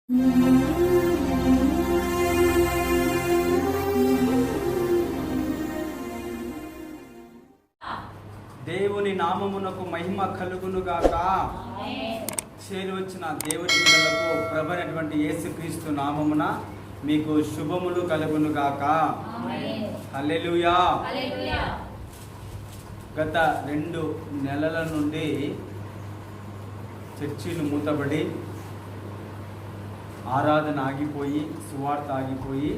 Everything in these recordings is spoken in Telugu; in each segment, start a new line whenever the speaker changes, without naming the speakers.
దేవుని నామమునకు మహిమ కలుగునుగాక. చేరి వచ్చిన దేవుని పిల్లలకు ప్రభువైనటువంటి యేసుక్రీస్తు నామమున మీకు శుభములు కలుగునుగాక. హల్లెలూయా. గత 2 నెలల నుండి చర్చిలు మూతబడి, ఆరాధన ఆగిపోయి, సువార్త ఆగిపోయి,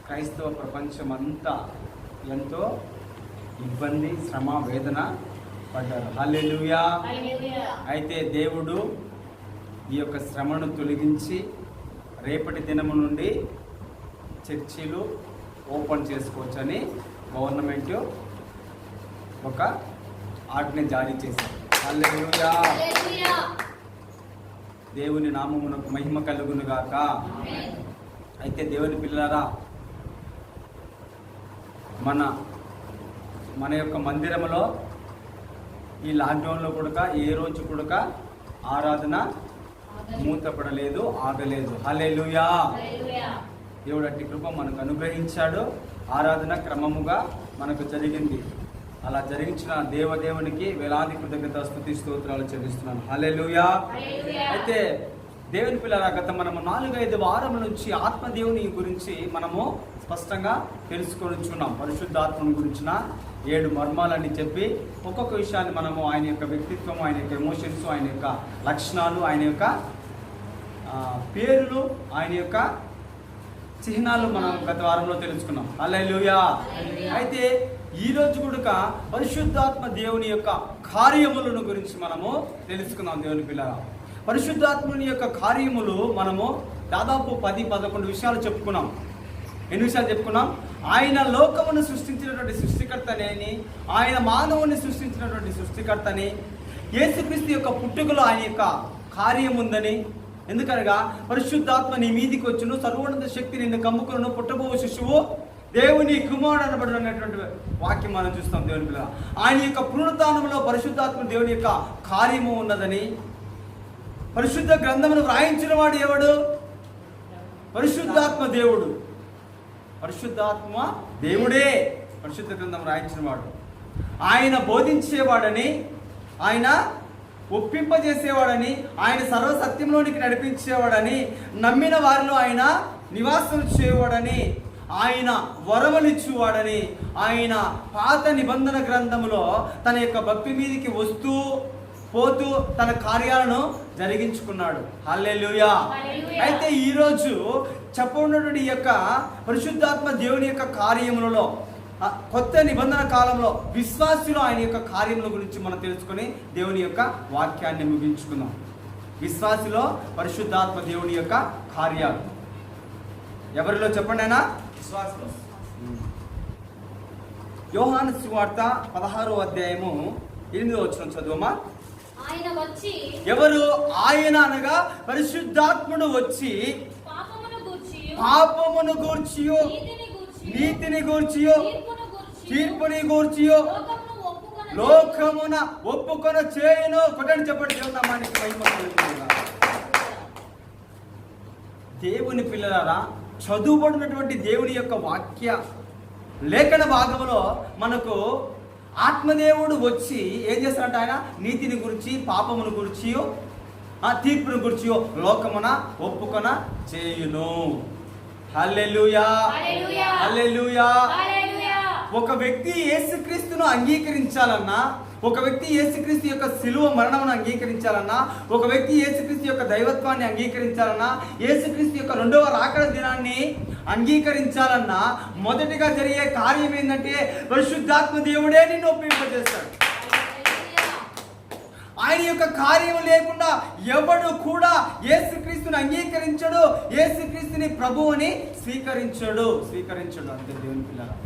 క్రైస్తవ ప్రపంచమంతా ఎంతో ఇబ్బంది, శ్రమ, వేదన పడ్డారు. హల్లెలూయా. అయితే దేవుడు ఈ యొక్క శ్రమను తొలగించి రేపటి దినము నుండి చర్చిలు ఓపెన్ చేసుకోవచ్చని గవర్నమెంట్ ఒక ఆజ్ఞ జారీ చేశారు. హల్లెలూయా. దేవుని నామమునకు మహిమ కలుగునుగాక. అయితే దేవుని పిల్లలారా, మన యొక్క మందిరంలో ఈ లాక్డౌన్లో కూడా ఏ రోజు కూడా ఆరాధన మూతపడలేదు, ఆగలేదు. హల్లెలూయా. దేవుడు అట్టి కృప మనకు అనుగ్రహించాడు. ఆరాధన క్రమముగా మనకు జరిగింది. అలా జరిగించిన దేవదేవునికి వేలాది కృతజ్ఞత స్తుతి స్తోత్రాలు చెల్లిస్తున్నాను. హల్లెలూయా. అయితే దేవుని పిల్లల మనము 4-5 వారముల నుంచి ఆత్మదేవుని గురించి మనము స్పష్టంగా తెలుసుకొనిచున్నాం. పరిశుద్ధాత్మని గురించిన 7 మర్మాలని చెప్పి ఒక్కొక్క విషయాన్ని మనము ఆయన యొక్క వ్యక్తిత్వం, ఆయన యొక్క ఎమోషన్స్, ఆయన యొక్క లక్షణాలు, ఆయన యొక్క పేర్లు, ఆయన యొక్క చిహ్నాలు మనం గత వారంలో తెలుసుకున్నాం. హల్లెలూయా. అయితే ఈ రోజు కూడా పరిశుద్ధాత్మ దేవుని యొక్క కార్యములను గురించి మనము తెలుసుకుందాం. దేవుని పిల్లల, పరిశుద్ధాత్మని యొక్క కార్యములు మనము దాదాపు 10-11 విషయాలు చెప్పుకున్నాం. ఎన్ని విషయాలు చెప్పుకున్నాం? ఆయన లోకమును సృష్టించినటువంటి సృష్టికర్తని, ఆయన మానవుని సృష్టించినటువంటి సృష్టికర్తని, యేసుక్రీస్తు యొక్క పుట్టుకలో ఆయన యొక్క కార్యం ఉందని. ఎందుకనగా పరిశుద్ధాత్మ నీ మీదికి వచ్చును, సర్వోన్నత శక్తి నిన్ను కమ్ముకును, పుట్టబోవు శిశువు దేవుని కుమారుడు అనబడినటువంటి వాక్యం మనం చూస్తాం. దేవుని పిల్ల, ఆయన యొక్క పునరుత్థానంలో పరిశుద్ధాత్మ దేవుని యొక్క కార్యము ఉన్నదని. పరిశుద్ధ గ్రంథమును వ్రాయించిన వాడు ఎవడు? పరిశుద్ధాత్మ దేవుడు. పరిశుద్ధాత్మ దేవుడే పరిశుద్ధ గ్రంథం రాయించిన వాడు. ఆయన బోధించేవాడని, ఆయన ఒప్పింపజేసేవాడని, ఆయన సర్వసత్యంలోనికి నడిపించేవాడని, నమ్మిన వారిలో ఆయన నివాసం చేయవాడని, ఆయన వరములిచ్చువాడని, ఆయన పాత నిబంధన గ్రంథములో తన యొక్క భక్తి మీదికి వస్తూ పోతూ తన కార్యాలను జరిగించుకున్నాడు. హల్లెలూయా. అయితే ఈరోజు చెప్పబడినటువంటి ఈ యొక్క పరిశుద్ధాత్మ దేవుని యొక్క కార్యములలో కొత్త నిబంధన కాలంలో విశ్వాసులు ఆయన యొక్క కార్యముల గురించి మనం తెలుసుకొని దేవుని యొక్క వాక్యాన్ని ముగించుకుందాం. విశ్వాసులో పరిశుద్ధాత్మ దేవుని యొక్క కార్యాలు ఎవరిలో చెప్పండి అయినా? విశ్వాసులో. యోహాను సువార్త 16వ అధ్యాయము 8వ వచనం చదువమా. ఎవరు? ఆయన అనగా పరిశుద్ధాత్ముడు వచ్చి పాపమును గూర్చియు, నీతిని గూర్చియు, తీర్పుని గూర్చియు లోకమున ఒప్పుకొన చేయును. కొట్టండి, చెప్పండి. దేవుని నామానికి మహిమ కలుగునుగాక. దేవుని పిల్లలారా, చదువుబడినటువంటి దేవుని యొక్క వాక్య లేఖన భాగంలో మనకు ఆత్మదేవుడు వచ్చి ఏం చేస్తాడంటే ఆయన నీతిని గురించి, పాపమును గురించి, తీర్పును గురించి లోకమున ఒప్పుకొన చేయును. హల్లెలూయా. హల్లెలూయా. ఒక వ్యక్తి యేసుక్రీస్తును అంగీకరించాలన్నా, ఒక వ్యక్తి యేసుక్రీస్తు యొక్క శిలువ మరణమును అంగీకరించాలన్నా, ఒక వ్యక్తి యేసుక్రీస్తు యొక్క దైవత్వాన్ని అంగీకరించాలన్నా, యేసుక్రీస్తు యొక్క 2వ రాకడ దినాన్ని అంగీకరించాలన్నా మొదటిగా జరిగే కార్యం ఏంటంటే పరిశుద్ధాత్మ దేవుడే నిన్ను ఒప్పింపజేస్తాడు. ఆయన యొక్క కార్యం లేకుండా ఎవడు కూడా యేసుక్రీస్తుని అంగీకరించడు, యేసుక్రీస్తుని ప్రభువుని స్వీకరించడు. అంతే దేవుని పిల్లలు.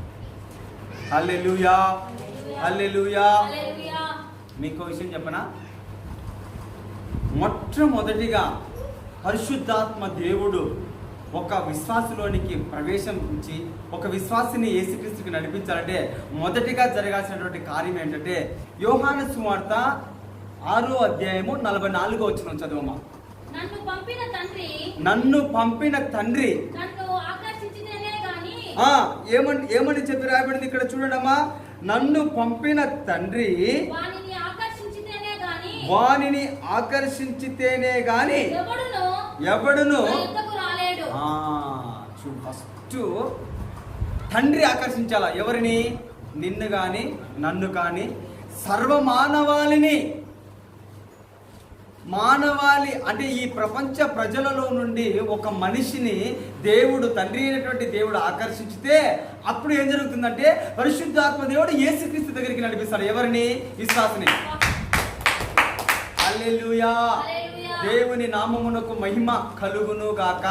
హల్లెలూయా. హల్లెలూయా. మీకు విషయం చెప్పనా? మొట్టమొదటిగా పరిశుద్ధాత్మ దేవుడు ఒక విశ్వాసులోనికి ప్రవేశించి ఒక విశ్వాసిని యేసుక్రీస్తుకి నడిపించాలంటే మొదటిగా జరగాల్సినటువంటి కార్యం ఏంటంటే యోహాను సువార్త 6వ అధ్యాయము 44వ వచనం చదువమా. నన్ను పంపిన తండ్రి ఏమని చెప్పి రాయబడింది ఇక్కడ చూడమ్మా. నన్ను పంపిన తండ్రి వానిని ఆకర్షించితేనే గాని ఎవడును ఫస్ట్ తండ్రి ఆకర్షించాలా? ఎవరిని? నిన్ను గాని నన్ను కానీ సర్వమానవాళిని. మానవాళి అంటే ఈ ప్రపంచ ప్రజలలో నుండి ఒక మనిషిని దేవుడు, తండ్రి అయినటువంటి దేవుడు ఆకర్షించితే అప్పుడు ఏం జరుగుతుందంటే పరిశుద్ధాత్మ దేవుడు యేసుక్రీస్తు దగ్గరికి నడిపిస్తాడు. ఎవరిని? విశ్వాసిని. హల్లెలూయా. దేవుని నామమునకు మహిమ కలుగును గాక.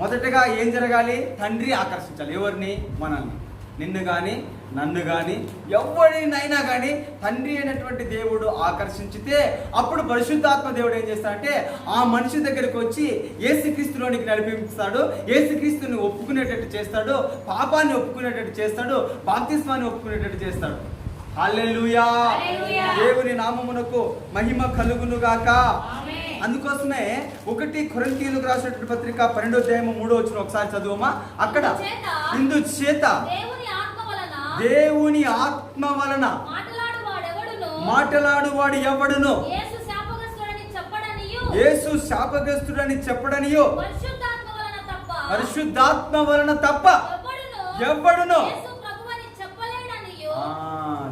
మొదటగా ఏం జరగాలి? తండ్రి ఆకర్షించాలి. ఎవరిని? మనల్ని. నిన్ను కానీ నన్ను కానీ ఎవరినైనా కానీ తండ్రి అయినటువంటి దేవుడు ఆకర్షించితే అప్పుడు పరిశుద్ధాత్మ దేవుడు ఏం చేస్తాడంటే ఆ మనిషి దగ్గరికి వచ్చి యేసుక్రీస్తులోనికి నడిపిస్తాడు. యేసుక్రీస్తుని ఒప్పుకునేటట్టు చేస్తాడు, పాపాన్ని ఒప్పుకునేటట్టు చేస్తాడు, బాప్తిస్మాన్ని ఒప్పుకునేటట్టు చేస్తాడు. హల్లెలూయా. దేవుని నామమునకు మహిమ కలుగును గాక. అందుకోసమే 1 కొరింథీయులకు రాసినటువంటి పత్రిక 12వ అధ్యాయం 3వ వచనం ఒకసారి చదువుమా. అక్కడ ఇందుచేత దేవుని ఆత్మ వలన మాటలాడువాడు ఎవడును యేసు శాపగ్రస్తుడని చెప్పడనియో పరిశుద్ధాత్మ వలన తప్ప ఎవడును.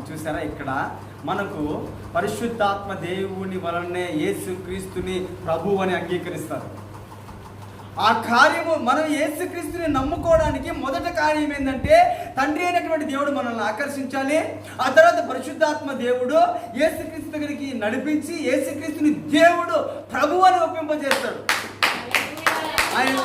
చూసారా, ఇక్కడ మనకు పరిశుద్ధాత్మ దేవుని వలనే యేసుక్రీస్తుని ప్రభువు అని అంగీకరిస్తారు. ఆ కార్యము మనం యేసుక్రీస్తుని నమ్ముకోవడానికి మొదటి కార్యం ఏంటంటే తండ్రి అయినటువంటి దేవుడు మనల్ని ఆకర్షించాలి. ఆ తర్వాత పరిశుద్ధాత్మ దేవుడు యేసుక్రీస్తు దగ్గరికి నడిపించి యేసుక్రీస్తుని దేవుడు ప్రభువు అని ఒప్పింపజేస్తాడు.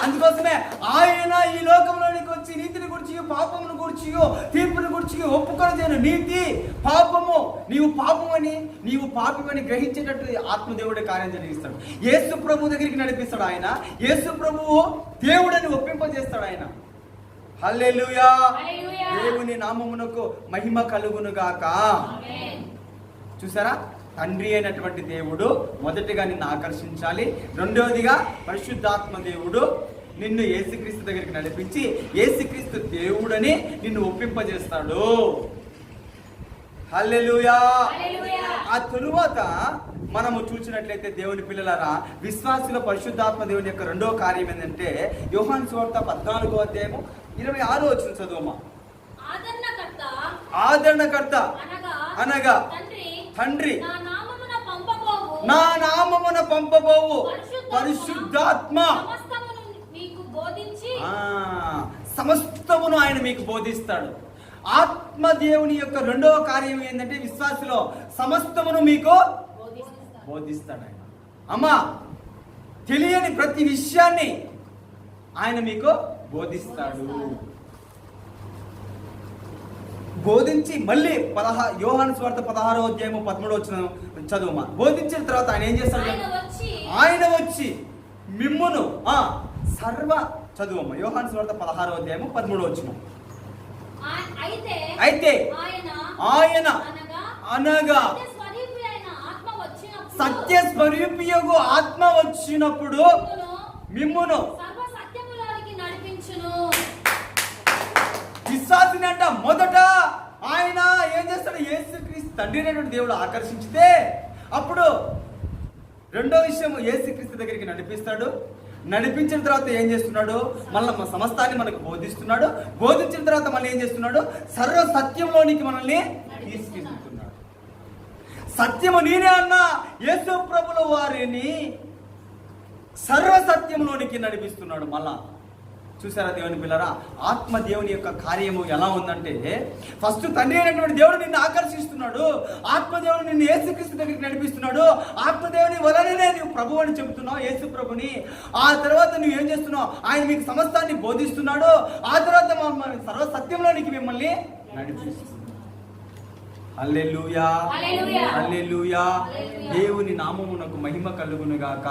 అందుకోసమే ఆయన ఈ లోకంలోనికి వచ్చి నీతిని గురించి, పాపమును గురించి, తీర్పుని గురించి ఒప్పుకొని చేయను. నీతి పాపము, నీవు పాపమని, నీవు పాపమని గ్రహించేటట్టు ఆత్మదేవుడే కార్యం జరిగిస్తాడు. యేసు ప్రభు దగ్గరికి నడిపిస్తాడు ఆయన. యేసు ప్రభువు దేవుడని ఒప్పింపజేస్తాడు ఆయన. హల్లెలూయా. దేవుని నామమునకు మహిమ కలుగును గాక. చూసారా, తండ్రి అయినటువంటి దేవుడు మొదటిగా నిన్ను ఆకర్షించాలి. రెండవదిగా పరిశుద్ధాత్మ దేవుడు నిన్ను యేసుక్రీస్తు దగ్గరికి నడిపించి యేసుక్రీస్తు దేవుడని నిన్ను ఒప్పింపజేస్తాడు. హల్లెలూయా. ఆ తరువాత మనము చూసినట్లయితే దేవుని పిల్లలారా, విశ్వాసుల పరిశుద్ధాత్మ దేవుని యొక్క రెండో కార్యం ఏంటంటే యోహాను సువార్త 14వ అధ్యాయం 26వ వచనం చదువుమా. ఆదరణకర్త అనగా తండ్రి నా నామమున పంపబోవు పరిశుద్ధాత్మ సమస్తమును ఆయన మీకు బోధిస్తాడు. ఆత్మదేవుని యొక్క రెండవ కార్యం ఏంటంటే విశ్వాసలో సమస్తమును మీకు బోధిస్తాడు ఆయన. అమ్మా, తెలియని ప్రతి విషయాన్ని ఆయన మీకు బోధిస్తాడు. బోధించి మళ్ళీ యోహాను సువార్త 16వ అధ్యాయం 13వ వచనం చదువుమా. బోధించిన తర్వాత ఆయన ఏం చేస్తాడు? ఆయన వచ్చి మిమ్మును సర్వ చదువమ్మా. యోహాను సువార్త 16వ అధ్యాయం 13వ వచనం. అయితే ఆయన అనగా సత్య స్వరూపియగు ఆత్మ వచ్చినప్పుడు మిమ్మును విశ్వాసిని అంట. మొదట ఆయన ఏం చేస్తాడు? యేసుక్రీస్తు తండ్రి అయినటువంటి దేవుడు ఆకర్షించితే అప్పుడు రెండో విషయం యేసుక్రీస్తు దగ్గరికి నడిపిస్తాడు. నడిపించిన తర్వాత ఏం చేస్తున్నాడు? మళ్ళీ సమస్తాన్ని మనకు బోధిస్తున్నాడు. బోధించిన తర్వాత మళ్ళీ ఏం చేస్తున్నాడు? సర్వ సత్యంలోనికి మనల్ని తీసుకెళ్తున్నాడు. సత్యము నేనే అన్న యేసు ప్రభుల వారిని సర్వ సత్యంలోనికి నడిపిస్తున్నాడు. మళ్ళా చూసారా దేవుని పిల్లరా, ఆత్మ దేవుని యొక్క కార్యము ఎలా ఉందంటే ఫస్ట్ తండ్రి అయినటువంటి దేవుడు నిన్ను ఆకర్షిస్తున్నాడు. ఆత్మదేవుడు నిన్ను యేసుక్రీస్తు దగ్గరికి నడిపిస్తున్నాడు. ఆత్మదేవుని వలననే నువ్వు ప్రభు అని చెబుతున్నావు, యేసు ప్రభుని. ఆ తర్వాత నువ్వు ఏం చేస్తున్నావు? ఆయన మీకు సమస్తాన్ని బోధిస్తున్నాడు. ఆ తర్వాత సర్వ సత్యంలోనికి మిమ్మల్ని నడిపిస్తున్నాడు. హల్లెలూయా. హల్లెలూయా. దేవుని నామమునకు మహిమ కలుగును గాక.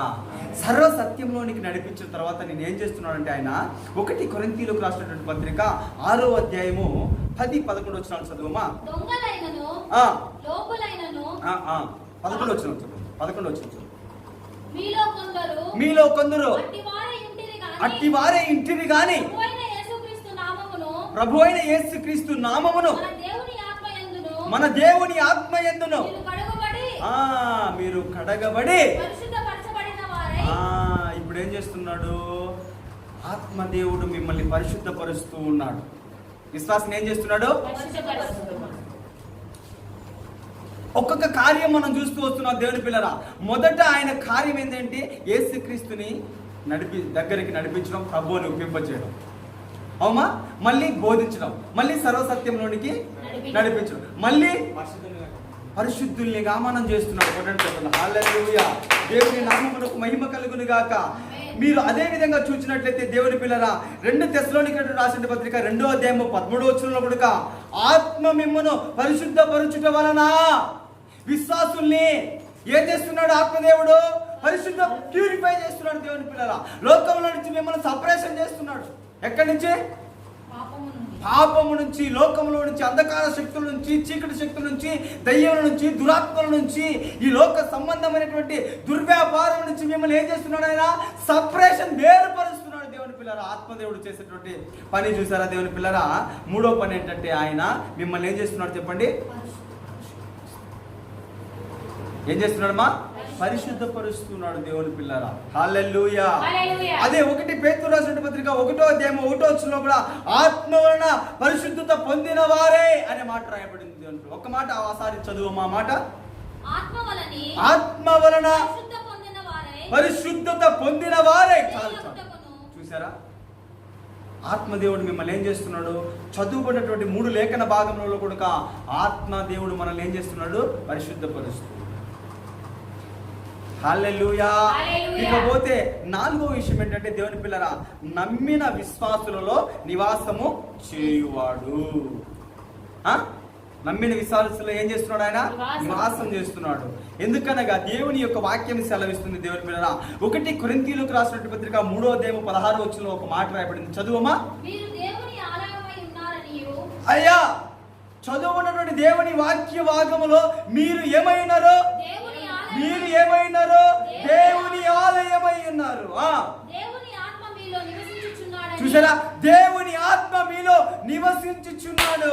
సర్వ సత్యంలోనికి నడిపించిన తర్వాత నేను ఏం చేస్తున్నానంటే ఆయన 1 కొరింథీయులకు రాసినటువంటి పత్రిక 6వ అధ్యాయము 10-11 వచనాలు చదువుమా. 11 వచనం చదువు. మీలో కొందరు అట్టివారే ఇంటిని గాని ప్రభు అయిన యేసుక్రీస్తు నామమును మన దేవుని ఆత్మయందును మీరు కడగబడి ఇప్పుడు ఏం చేస్తున్నాడు? ఆత్మదేవుడు మిమ్మల్ని పరిశుద్ధపరుస్తూ ఉన్నాడు. విశ్వాసం ఏం చేస్తున్నాడు? ఒక్కొక్క కార్యం మనం చూస్తూ వస్తున్నాం దేవుని పిల్లరా. మొదట ఆయన కార్యం ఏంటంటే యేసుక్రీస్తుని దగ్గరికి నడిపించడం, ప్రభువుని ఒప్పింపచేయడం, అవునా? మళ్ళీ బోధించడం, మళ్ళీ సర్వసత్యంలోనికి నడిపించడం, మళ్ళీ పరిశుద్ధుల్నిగా మనం చేస్తున్నాడు. హల్లెలూయా, దేవుని నామమునకు మహిమ కలుగును గాక. మీరు అదే విధంగా చూసినట్లయితే దేవుని పిల్లరా, 2 తెస్సలోనికీయులకు రాసిన పత్రిక 2వ అధ్యాయము 13వ వచనంలో కూడా ఆత్మ మిమ్మును పరిశుద్ధపరచుట వలన విశ్వాసుల్ని ఏం చేస్తున్నాడు? ఆత్మదేవుడు పరిశుద్ధ ప్యూరిఫై చేస్తున్నాడు. దేవుని పిల్లరా, లోకంలో నుంచి మిమ్మల్ని సపరేషన్ చేస్తున్నాడు. ఎక్కడి నుంచి? పాపము నుంచి, లోకంలో నుంచి, అంధకార శక్తుల నుంచి, చీకటి శక్తుల నుంచి, దయ్యముల నుంచి, దురాత్మల నుంచి, ఈ లోక సంబంధమైనటువంటి దుర్వ్యాపారం నుంచి మిమ్మల్ని ఏం చేస్తున్నాడు? ఆయన సపరేషన్, వేరుపరుస్తున్నాడు. దేవుని పిల్లరా, ఆత్మదేవుడు చేసేటువంటి పని చూసారా? దేవుని పిల్లరా, 3వ పని ఏంటంటే ఆయన మిమ్మల్ని ఏం చేస్తున్నాడు చెప్పండి? ఏం చేస్తున్నాడమ్మా? పరిశుద్ధపరుస్తున్నాడు. దేవుని పిల్లరా, హల్లెలూయా. అదే 1 పేతురు రాసిన పత్రిక 1వ అధ్యాయం 1వ వచనంలో కూడా ఆత్మ వలన పరిశుద్ధత పొందిన వారే అనే మాట రాయబడింది. దేవుని ఒక మాట ఆసారి చదువు మా మాట. ఆత్మ వలన పరిశుద్ధత పొందిన వారే. చూసారా? ఆత్మదేవుడు మిమ్మల్ని ఏం చేస్తున్నాడు? చదువుకున్నటువంటి 3 లేఖన భాగంలో కూడా ఆత్మదేవుడు మనల్ని ఏం చేస్తున్నాడు? పరిశుద్ధపరుస్తున్నాడు. హల్లెలూయా. ఇకపోతే 4వ విషయం ఏంటంటే దేవుని పిల్లరా, నమ్మిన విశ్వాసులలో నివాసము చేయువాడు. నమ్మిన విశ్వాసులు ఏం చేస్తున్నాడు? ఆయన నివాసం చేస్తున్నాడు. ఎందుకనగా దేవుని యొక్క వాక్యం సెలవిస్తుంది. దేవుని పిల్లరా, 1 కొరింథీయులకు రాసినటువంటి పత్రిక 3వ అధ్యాయం 16వ వచనంలో ఒక మాట రాయబడింది. చదువమా. అయ్యా, చదువున్నటువంటి దేవుని వాక్య భాగములో మీరు ఏమైనారో? మీరు ఏమైనారో? దేవుని ఆలయమై ఉన్నారు. చూసారా? దేవుని ఆత్మ మీలో నివసించుచున్నాడు.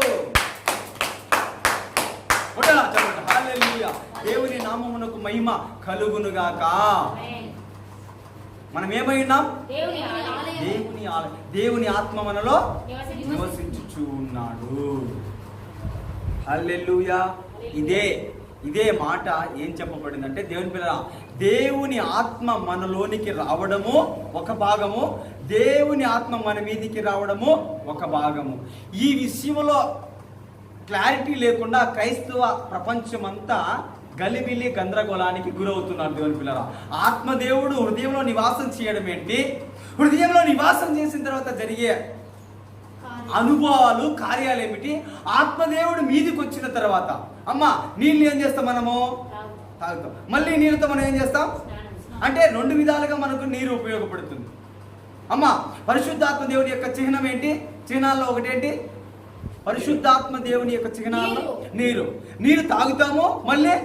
హల్లెలూయా. దేవుని నామమునకు మహిమ కలుగునుగాక. మనం ఏమై ఉన్నాం? దేవుని ఆలయం. దేవుని ఆత్మ మనలో నివసించుచు ఉన్నాడు. హల్లెలూయా. ఇదే మాట ఏం చెప్పబడిందంటే దేవుని పిల్లరా, దేవుని ఆత్మ మనలోనికి రావడము ఒక భాగము, దేవుని ఆత్మ మన మీదికి రావడము ఒక భాగము. ఈ విషయంలో క్లారిటీ లేకుండా క్రైస్తవ ప్రపంచమంతా గలిబిలి గందరగోళానికి గురవుతున్నారు. దేవుని పిల్లరా, ఆత్మదేవుడు హృదయంలో నివాసం చేయడం ఏంటి? హృదయంలో నివాసం చేసిన తర్వాత జరిగే అనుభవాలు, కార్యాలు ఏమిటి? ఆత్మదేవుడు మీదికి వచ్చిన తర్వాత అమ్మా నీళ్ళు ఏం చేస్తాం? మనము తాగుతాం. మళ్ళీ నీళ్ళతో మనం ఏం చేస్తాం అంటే 2 విధాలుగా మనకు నీరు ఉపయోగపడుతుంది. అమ్మా, పరిశుద్ధాత్మ దేవుని యొక్క చిహ్నం ఏంటి? చిహ్నాల్లో ఒకటేంటి? పరిశుద్ధాత్మ దేవుని యొక్క చిహ్నాల్లో నీరు తాగుతాము. మళ్ళీ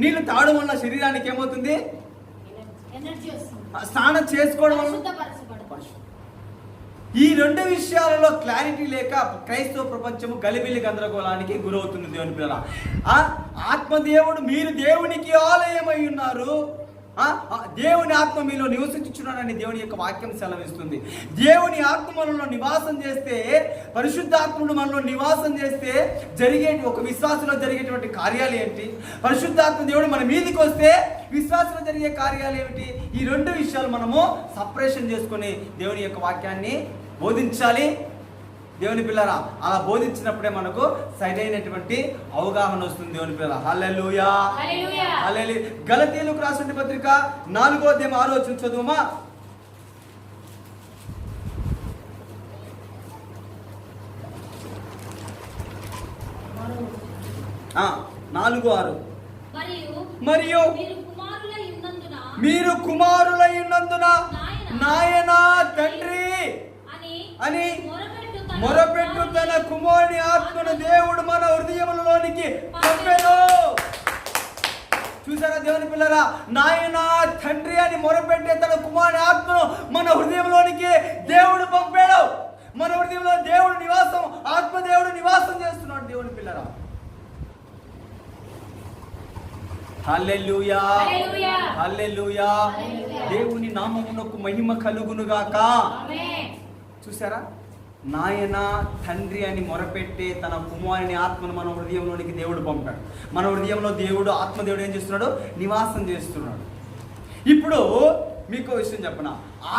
నీళ్లు తాగడం వల్ల శరీరానికి ఏమవుతుంది? స్నానం చేసుకోవడం వల్ల. ఈ 2 విషయాలలో క్లారిటీ లేక క్రైస్తవ ప్రపంచము గలిబిలి గందరగోళానికి గురవుతుంది. దేవుని పిల్లరా, ఆత్మదేవుడు మీరు దేవునికి ఆలయమై ఉన్నారు, దేవుని ఆత్మ మీలో నివసించుచున్నాడని దేవుని యొక్క వాక్యం సెలవిస్తుంది. దేవుని ఆత్మ మనలో నివాసం చేస్తే, పరిశుద్ధాత్ముడు మనలో నివాసం చేస్తే ఒక విశ్వాసంలో జరిగేటువంటి కార్యాలు ఏంటి? పరిశుద్ధాత్మ దేవుడు మన మీదకి వస్తే విశ్వాసంలో జరిగే కార్యాలు ఏమిటి? ఈ 2 విషయాలు మనము సపరేషన్ చేసుకొని దేవుని యొక్క వాక్యాన్ని బోధించాలి. దేవుని పిల్లరా, అలా బోధించినప్పుడే మనకు సరైనటువంటి అవగాహన వస్తుంది. దేవుని పిల్లరా, హల్లెలూయా. హల్లెలూయా. గలతీయులకు రాసిన పత్రిక 4వ అధ్యాయం 6వ వచనం చదువుమా. మరియు మీరు కుమారులై ఉన్నందున నాయనా తండ్రి అని మొరపెట్టు తన కుమారుని ఆత్మను దేవుడు మన హృదయములలోనికి పంపెను. చూసారా దేవుని పిల్లరా, నాయన తండ్రి అని మొరపెట్టే తన కుమారుని ఆత్మను మన హృదయంలోనికి దేవుడు పంపాడు. మన హృదయంలో దేవుడు నివాసం, ఆత్మదేవుడు నివాసం చేస్తున్నాడు దేవుని పిల్లరా. హల్లెలూయా, హల్లెలూయా. దేవుని నామమునకు మహిమ కలుగునుగాక. చూసారా, నాయన తండ్రి అని మొరపెట్టే తన కుమారుని ఆత్మను మన హృదయంలోనికి దేవుడు పంపాడు. మన హృదయంలో దేవుడు, ఆత్మదేవుడు ఏం చేస్తున్నాడు? నివాసం చేస్తున్నాడు. ఇప్పుడు మీకు విషయం చెప్పనా,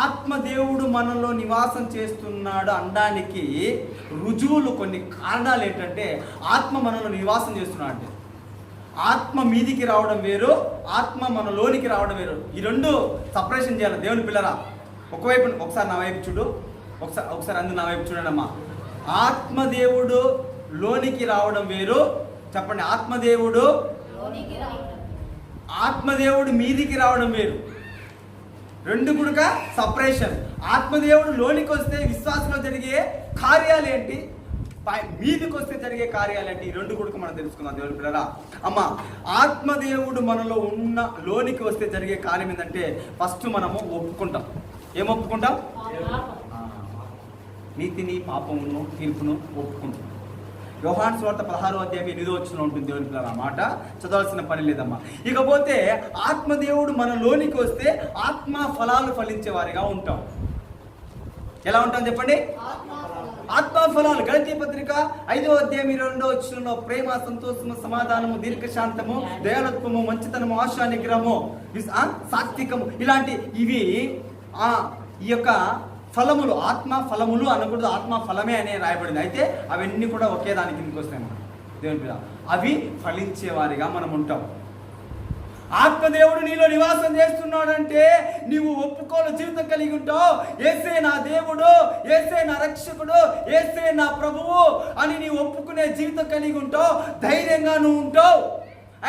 ఆత్మదేవుడు మనలో నివాసం చేస్తున్నాడు అనడానికి రుజువులు, కొన్ని కారణాలు ఏంటంటే, ఆత్మ మనలో నివాసం చేస్తున్నాడు అంటే ఆత్మ మీదికి రావడం వేరు, ఆత్మ మనలోనికి రావడం వేరు. ఈ రెండు సపరేషన్ చేయాలి దేవుని పిల్లరా. ఒకవైపు, ఒకసారి నా వైపు చూడు, ఒకసారి అందు నా వైపు చూడండి అమ్మా. ఆత్మదేవుడు లోనికి రావడం వేరు. చెప్పండి, ఆత్మదేవుడు మీదికి రావడం వేరు. రెండు కూడా సపరేషన్. ఆత్మదేవుడు లోనికి వస్తే విశ్వాసంలో జరిగే కార్యాలు ఏంటి, మీదికి వస్తే జరిగే కార్యాలు ఏంటి, ఈ రెండు కూడా మనం తెలుసుకుందాం దేవుని పిల్లరా. అమ్మ, ఆత్మదేవుడు మనలో ఉన్న లోనికి వస్తే జరిగే కార్యం ఏంటంటే, ఫస్ట్ మనము ఒప్పుకుంటాం. ఏం ఒప్పుకుంటాం? నీతిని, పాపమును, తీర్పును ఒప్పుకుంటాం. యోహాను సువార్త 16వ అధ్యాయం 8వ వచనంలో ఉంటుంది దేవుని పిల్లల. ఆ మాట చదవాల్సిన పని లేదమ్మా. ఇకపోతే ఆత్మదేవుడు మన లోనికి వస్తే ఆత్మ ఫలాలు ఫలించే వారిగా ఉంటాం. ఎలా ఉంటాం చెప్పండి? ఆత్మ ఫలాలు. గలతీ పత్రిక 5వ అధ్యాయం 22వ వచనంలో ప్రేమ, సంతోషము, సమాధానము, దీర్ఘశాంతము, దయాళత్వము, మంచితనము, ఆశా నిగ్రహము, సాత్వికము, ఇలాంటి ఇవి ఈ యొక్క ఫలములు. ఆత్మ ఫలములు అనకూడదు, ఆత్మ ఫలమే అనే రాయబడింది. అయితే అవన్నీ కూడా ఒకే దాని కిందకి వస్తాయి అన్నమాట దేవుని పిల్ల. అవి ఫలించే వారిగా మనం ఉంటాం. ఆత్మదేవుడు నీలో నివాసం చేస్తున్నాడంటే నీవు ఒప్పుకోలు జీవితం కలిగి ఉంటావు. యేసే నా దేవుడు, యేసే నా రక్షకుడు, యేసే నా ప్రభువు అని నీవు ఒప్పుకునే జీవితం కలిగి ఉంటావు. ధైర్యంగా నువ్వు ఉంటావు.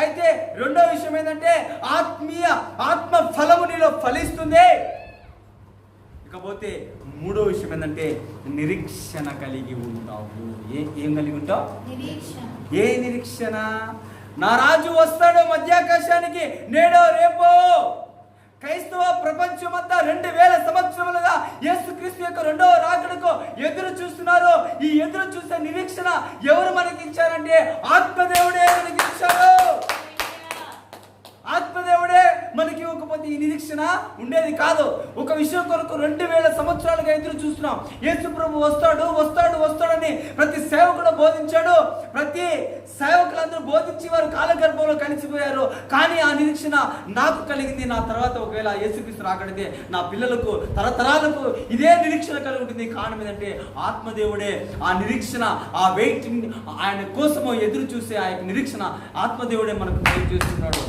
అయితే రెండో విషయం ఏంటంటే, ఆత్మ ఫలము నీలో ఫలిస్తుంది. ఇకపోతే మూడో విషయం ఏంటంటే, నిరీక్షణ కలిగి ఉంటావు. ఏం కలిగి ఉంటావు? ఏ నిరీక్షణ? నా రాజు వస్తాడు మధ్యాకాశానికి, నేడో రేపో. క్రైస్తవ ప్రపంచమంతా 2000 సంవత్సరములుగా యేసుక్రీస్తు యొక్క రెండవ రాకడకు ఎదురు చూస్తున్నారు. ఈ ఎదురు చూసే నిరీక్షణ ఎవరు మనకి ఇచ్చారంటే, ఆత్మదేవుడే మనకి ఇచ్చారు. ఆత్మదేవుడే మనకి ఇవ్వకపోతే ఈ నిరీక్షణ ఉండేది కాదు. ఒక విషయం కొరకు 2000 సంవత్సరాలుగా ఎదురు చూస్తున్నాం. యేసు ప్రభు వస్తాడని ప్రతి సేవకుడు బోధించాడు. ప్రతి సేవకులందరూ బోధించి వారు కాలగర్భంలో కలిసిపోయారు. కానీ ఆ నిరీక్షణ నాకు కలిగింది. నా తర్వాత ఒకవేళ యేసుక్రీస్తు రాకడితే నా పిల్లలకు తరతరాలకు ఇదే నిరీక్షణ కలిగి ఉంటుంది. కారణం ఏంటంటే, ఆత్మదేవుడే ఆ నిరీక్షణ, ఆ వెయిట్, ఆయన కోసము ఎదురు చూసే ఆ యొక్క నిరీక్షణ ఆత్మదేవుడే మనకు చేస్తున్నాడు.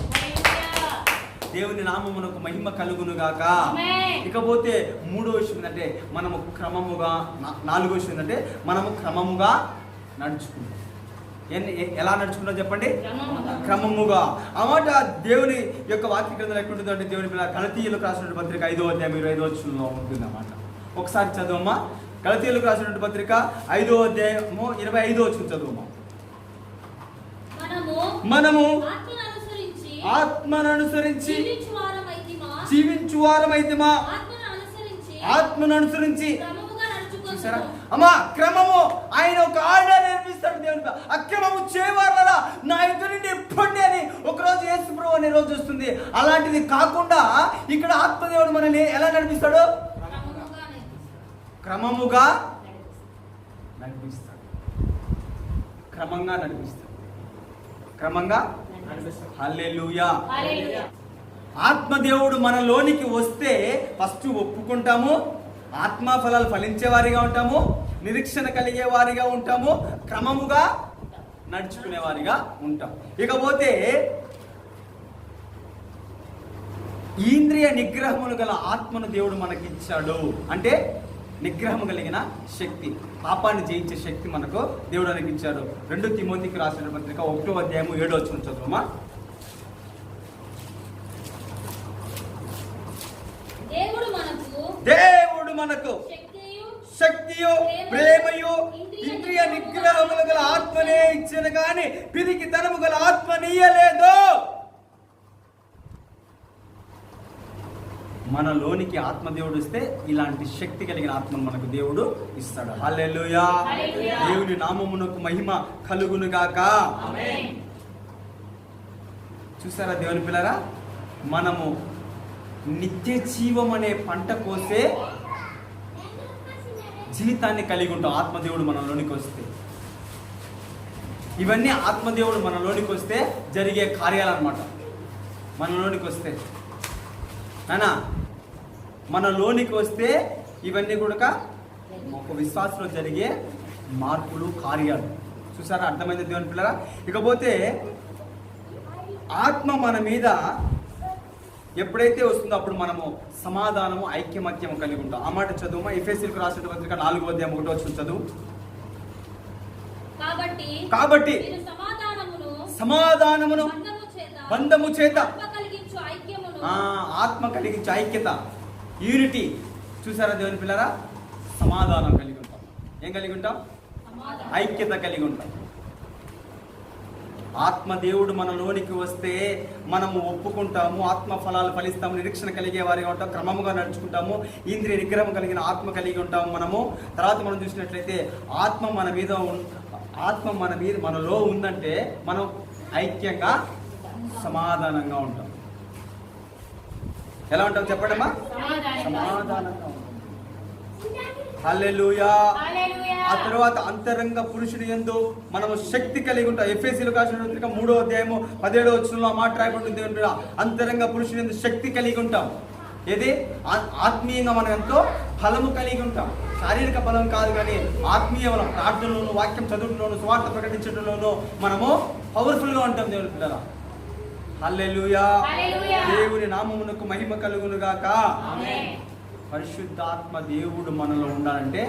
దేవుని నామమునకు మహిమ కలుగునుగాక. ఇకపోతే మూడో విషయం ఏంటంటే, మనము క్రమముగా, నాలుగో విషయం ఏంటంటే, మనము క్రమముగా నడుచుకుంటాం. ఎలా నడుచుకుంటాం చెప్పండి? క్రమముగా. ఆ మాట దేవుని యొక్క వాక్య గ్రంథంలో ఎక్కడుంటుందో అంటే, దేవుని పిల్లల గలతీయులకు రాసినటువంటి పత్రిక 5వ అధ్యాయం 25వ వచనంలో ఉంటుంది అన్నమాట. ఒకసారి చదువమ్మా. గలతీయులకు రాసినటువంటి పత్రిక 5వ అధ్యాయము 25వ వచనం చదువమ్మా. మనము ఆత్మను అనుసరించి జీవించు వారమైతిమా, ఆత్మను అనుసరించి. చూసారా అమ్మా, క్రమము. ఆయన ఒక ఆర్డర్ నేర్పిస్తాడు దేవుని. అక్రమము చేయవారా నా ఎదురు నుండి ఎప్పండి అని ఒకరోజు యేసు ప్రభు అనే రోజు వస్తుంది. అలాంటిది కాకుండా ఇక్కడ ఆత్మదేవుడు మనల్ని ఎలా నడిపిస్తాడు? క్రమముగా నడిపిస్తాడు. క్రమంగా నడిపిస్తాడు. క్రమంగా. హల్లెలూయా. ఆత్మదేవుడు మనలోనికి వస్తే ఫస్ట్ ఒప్పుకుంటాము, ఆత్మ ఫలాలు ఫలించే వారిగా ఉంటాము, నిరీక్షణ కలిగే వారిగా ఉంటాము, క్రమముగా నడుచుకునే వారిగా ఉంటాం. ఇకపోతే ఇంద్రియ నిగ్రహములు గల ఆత్మను దేవుడు మనకిచ్చాడు. అంటే నిగ్రహం కలిగిన శక్తి, పాపాన్ని జయించే శక్తి మనకు దేవుడు అనిపించాడు. 2 తిమోతికి రాసిన పత్రిక 1వ అధ్యాయం 7వ వచనం చదువుమా. దేవుడు మనకు శక్తియు, ప్రేమయు, ఇంద్రియ నిగ్రహములు గల ఆత్మనే ఇచ్చిన కానీ పిరికి తనము గల ఆత్మనియలేదు. మనలోనికి ఆత్మదేవుడు ఇస్తే ఇలాంటి శక్తి కలిగిన ఆత్మను మనకు దేవుడు ఇస్తాడు. హల్లెలూయా. దేవుని నామమునకు మహిమ కలుగును గాక. చూసారా దేవుని పిల్లరా, మనము నిత్య జీవం అనే పంట కోసే జీవితాన్ని కలిగి ఉంటాం ఆత్మదేవుడు మనలోనికి వస్తే. ఇవన్నీ ఆత్మదేవుడు మనలోనికి వస్తే జరిగే కార్యాలన్నమాట. మనలోనికి వస్తే నానా మనలోనికి వస్తే ఇవన్నీ కూడా ఒక విశ్వాసంలో జరిగే మార్పులు, కార్యాలు. చూసారా, అర్థమైంది దేవుని పిల్లరా. ఇకపోతే ఆత్మ మన మీద ఎప్పుడైతే వస్తుందో అప్పుడు మనము సమాధానము, ఐక్యమత్యము కలిగి ఉంటాం. ఆ మాట చదువుమా. ఎఫెసీయులకు రాసిన పత్రిక 4:1 చదువు. కాబట్టి సమాధానమును బంధము చేత ఆత్మ కలిగించు ఐక్యత, యూనిటీ. చూసారా దేవుని పిల్లరా, సమాధానం కలిగి ఉంటాం. ఏం కలిగి ఉంటాం? ఐక్యత కలిగి ఉంటాం. ఆత్మదేవుడు మనలోనికి వస్తే మనము ఒప్పుకుంటాము, ఆత్మ ఫలాలు ఫలిస్తాము, నిరీక్షణ కలిగే వారిగా ఉంటాం, క్రమముగా నడుచుకుంటాము, ఇంద్రియ నిగ్రహం కలిగిన ఆత్మ కలిగి ఉంటాము మనము. తర్వాత మనం చూసినట్లయితే ఆత్మ మన మీద మనలో ఉందంటే మనం ఐక్యంగా సమాధానంగా ఉంటాం. ఎలా ఉంటాం చెప్పండమ్మా? సమాధానంగా ఉంటాం. హల్లెలూయా. ఆ తర్వాత అంతరంగ పురుషుని యందు మనము శక్తి కలిగి ఉంటాం. ఎఫెసీయులకు రాసిన పత్రిక 3:17 మాట రాయబడింది. అంతరంగ పురుషుని యందు శక్తి కలిగి ఉంటాం. ఏది? ఆత్మీయంగా మనం ఎంతో ఫలము కలిగి ఉంటాం. శారీరక బలం కాదు, కానీ ఆత్మీయ బలం. ప్రార్థనలోను, వాక్యం చదువులోను, స్వార్థ ప్రకటించడంలోనూ మనము పవర్ఫుల్గా ఉంటాం దేవుని పిల్లల. హల్లెలూయా. దేవుని నామమునకు మహిమ కలుగును గాక. పరిశుద్ధాత్మ దేవుడు మనలో ఉండాలంటే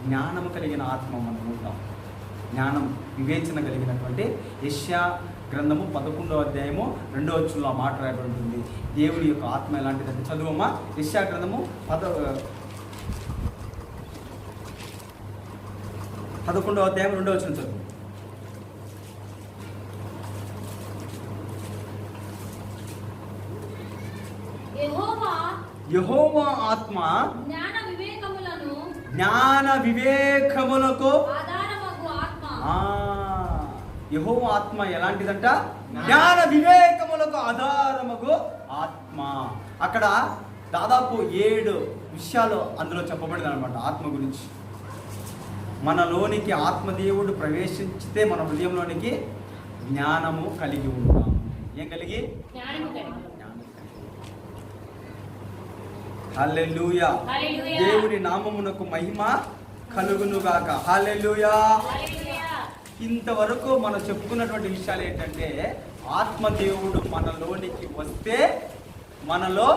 జ్ఞానం కలిగిన ఆత్మ మనం ఉంటాం. జ్ఞానం, వివేచన కలిగినటువంటి యెషయా గ్రంథము 11:2 మాట రాయబడి ఉంటుంది. దేవుడి యొక్క ఆత్మ ఎలాంటిదంటే, చదువమ్మా. యెషయా గ్రంథము 11:2 చదువు. యెహోవా ఆత్మ జ్ఞాన వివేకములకు యెహోవా ఆత్మ ఎలాంటిదంట? జ్ఞాన వివేకములకు ఆధారముకు ఆత్మ. అక్కడ దాదాపు 7 విషయాలు అందులో చెప్పబడింది అనమాట ఆత్మ గురించి. మనలోనికి ఆత్మదేవుడు ప్రవేశించితే మన హృదయంలోనికి జ్ఞానము కలిగి ఉంటాం. ఏం కలిగి? హల్లెలూయా. దేవుని నామమునకు మహిమ కలుగునుగాక. హల్లెలూయా. ఇంతవరకు మనం చెప్పుకున్నటువంటి విషయాలు ఏంటంటే, ఆత్మదేవుడు మనలోనికి వస్తే మనలో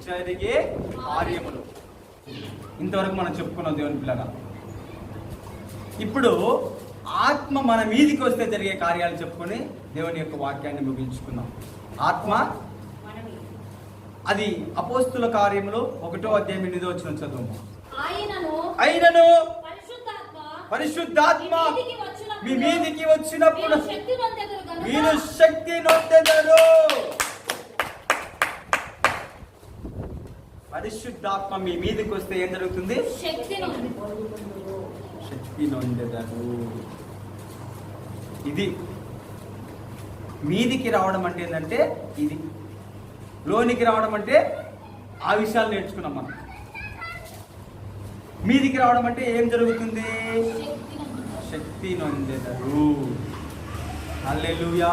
జరిగే కార్యములు. ఇంతవరకు మనం చెప్పుకున్నాం దేవుని పిల్లగా. ఇప్పుడు ఆత్మ మన మీదికి వస్తే జరిగే కార్యాలు చెప్పుకొని దేవుని యొక్క వాక్యాన్ని ముగించుకుందాం. ఆత్మ అది అపోస్తుల కార్యములు 1:8 చదువు. ఆయనను పరిశుద్ధాత్మ మీ మీదికి వచ్చినప్పుడు మీరు శక్తి నొందెదరు. పరిశుద్ధాత్మ మీ మీదికి వస్తే ఏం జరుగుతుంది? శక్తి నొందెదరు. ఇది మీదికి రావడం అంటే ఏంటంటే ఇది. లోనికి రావడం అంటే ఆ విషయాలు నేర్చుకున్నాం మనం. మీదికి రావడం అంటే ఏం జరుగుతుంది? శక్తి నొందెదరు. హల్లెలూయా.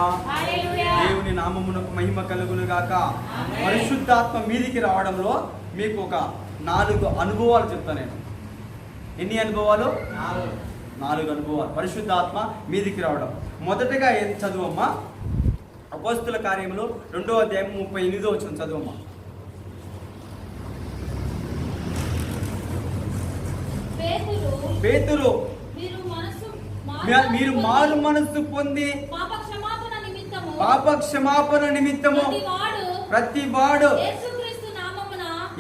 దేవుని నామమునకు మహిమ కలుగును గాక. పరిశుద్ధాత్మ మీదికి రావడంలో మీకు ఒక 4 అనుభవాలు చెప్తాను నేను. ఎన్ని అనుభవాలు? 4 అనుభవాలు. పరిశుద్ధాత్మ మీదికి రావడం. మొదటగా ఏం చదువమ్మా? అపోస్తుల కార్యములు 2:38 చదువమ్మా. పేతురు మీరు మారు మనస్సు పొంది పాప క్షమాపణ నిమిత్తము ప్రతివాడు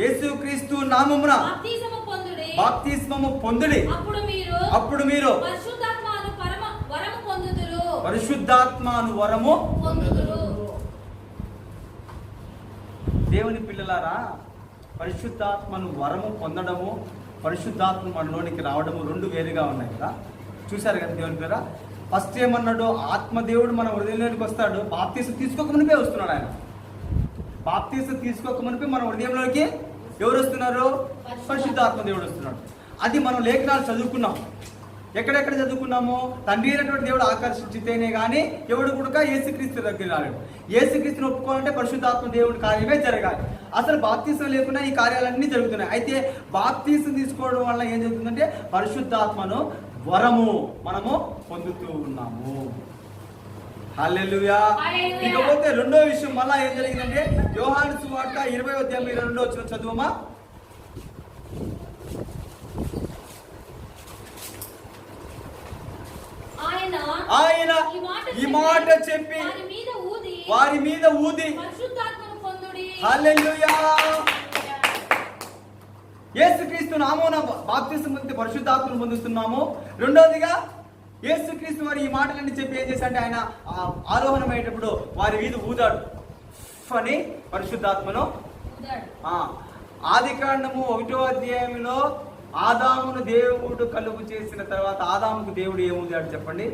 యేసుక్రీస్తు నామమున బాప్తిస్మము పొందుడి. అప్పుడు మీరు పరిశుద్ధాత్మను వరము పొందుదురు. దేవుని పిల్లలారా, పరిశుద్ధాత్మను వరము పొందడము, పరిశుద్ధాత్మ మనలోనికి రావడము రెండు వేరుగా ఉన్నాయి కదా. చూశారు కదా దేవుని పేర. ఫస్ట్ ఏమన్నాడు, ఆత్మదేవుడు మన హృదయంలోనికి వస్తాడు. బాప్తీసం తీసుకోకమునిపే వస్తున్నాడు ఆయన. బాప్తీసం తీసుకోకమునిపే మన హృదయంలోకి ఎవరు వస్తున్నారు? పరిశుద్ధాత్మ దేవుడు వస్తున్నాడు. అది మనం లేఖనాలు చదువుకున్నాం. ఎక్కడెక్కడ చదువుకున్నాము? తండ్రి అయినటువంటి దేవుడు ఆకర్షించితేనే కానీ ఎవడు కూడా యేసుక్రీస్తు దగ్గర రాలేడు. యేసుక్రీస్తుని ఒప్పుకోవాలంటే పరిశుద్ధాత్మ దేవుడి కార్యమే జరగాలి. అసలు బాప్తీసం లేకుండా ఈ కార్యాలన్నీ జరుగుతున్నాయి. అయితే బాప్తీసం తీసుకోవడం వల్ల ఏం జరుగుతుందంటే పరిశుద్ధాత్మను వరము మనము పొందుతూ ఉన్నాము. హల్లెలూయా. ఇకపోతే రెండో విషయం మళ్ళా ఏం జరిగిందంటే యోహాను సువార్త 20:22 చదువమా. ఆయన ఈ మాట చెప్పి వారి మీద ఊది హల్లెలూయా. యేసుక్రీస్తు నామమున బాప్తిసం పొంది పరిశుద్ధాత్మను పొందుతున్నాము. రెండోదిగా యేసుక్రీస్తు వారి ఈ మాటలన్నీ చెప్పి ఏం చేశాడంటే ఆయన ఆరోహణమయ్యేటప్పుడు వారి మీద ఊదాడు అని పరిశుద్ధాత్మను. ఆదికాండము 1వ అధ్యాయంలో ఆదామును దేవుడు కలుగు చేసిన తర్వాత ఆదాముకు దేవుడు ఏముందాడు చెప్పండి?